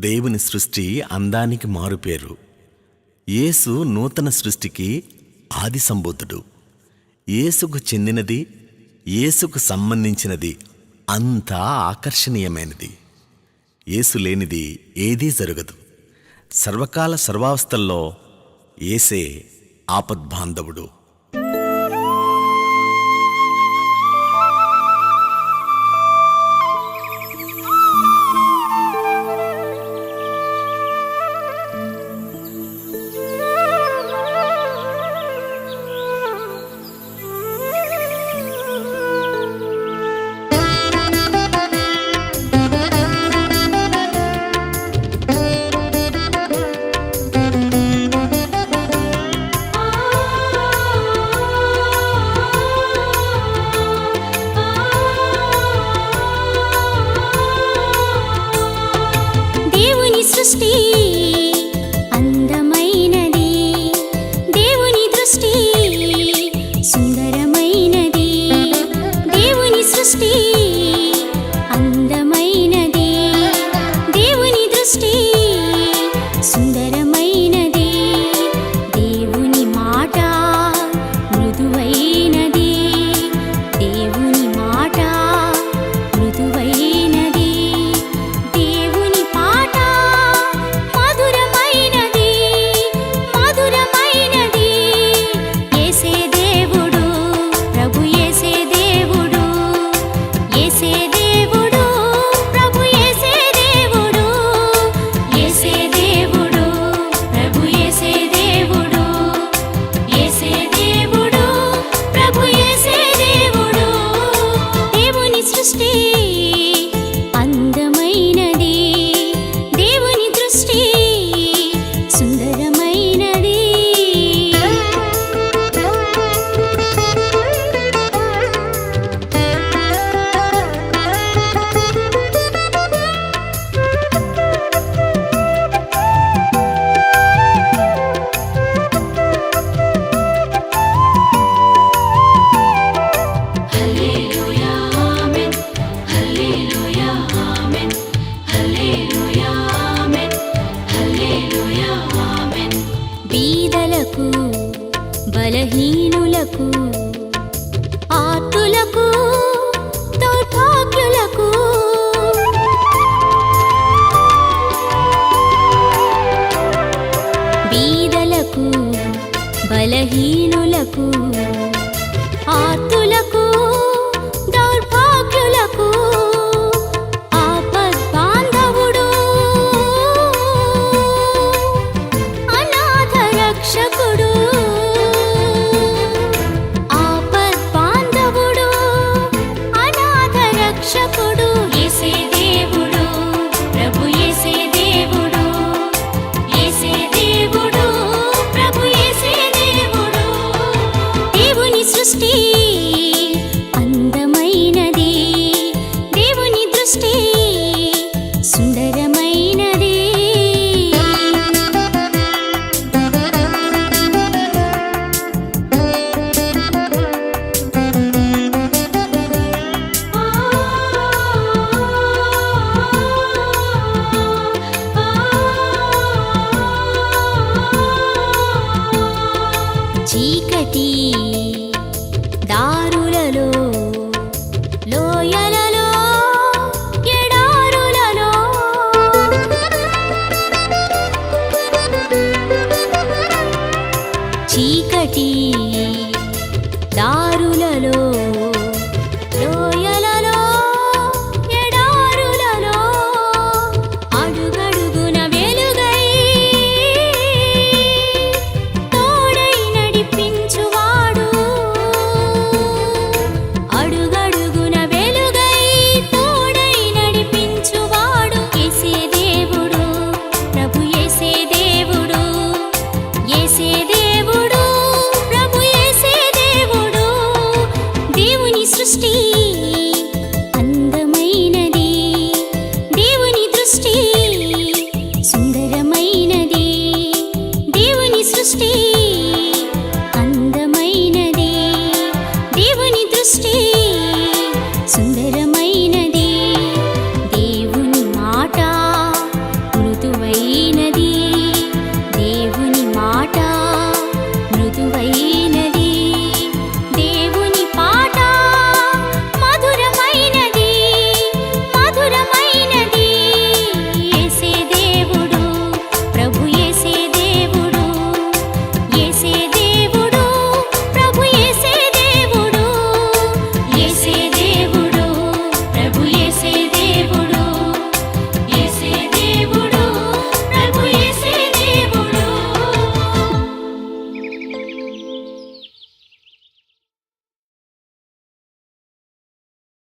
దేవుని సృష్టి అందానికి మారుపేరు. యేసు నూతన సృష్టికి ఆది సంబూతుడు. యేసుకు చెందినది, యేసుకు సంబంధించినది అంతా ఆకర్షణీయమైనది. యేసు లేనిది ఏదీ జరగదు. సర్వకాల సర్వావస్థల్లో యేసే ఆపద్బాంధవుడు. సృష్టి అందమైనది, దేవుని దృష్టి సుందరమైనది. దేవుని సృష్టి అందమైనది, దేవుని దృష్టి సుందరమైనది. దేవుని మాట మృదువైనది, దేవుని మాట మృదువైనది. దేవుని పాట మధురమైనది, మధురమైనది. యేసే దేవుడు, ప్రభు యేసే దేవుడు, యేసే దేవుడు, ప్రభు యేసే దేవుడు, యేసే దేవుడు, ప్రభు యేసే దేవుడు, యేసే దేవుడు, ప్రభు యేసే దేవుడు. దేవుని సృష్టి అందమైనది, దేవుని దృష్టి సుందరమైనది. హల్లెలూయా ఆమేన్, హల్లెలూయా ఆమేన్, హల్లెలూయా ఆమేన్, హల్లెలూయా ఆమేన్. బీదలకు, బలహీనులకు, ఆర్తులకు, దౌర్భాగ్యులకు, బీదలకు, బలహీనులకు, ఆర్తులకు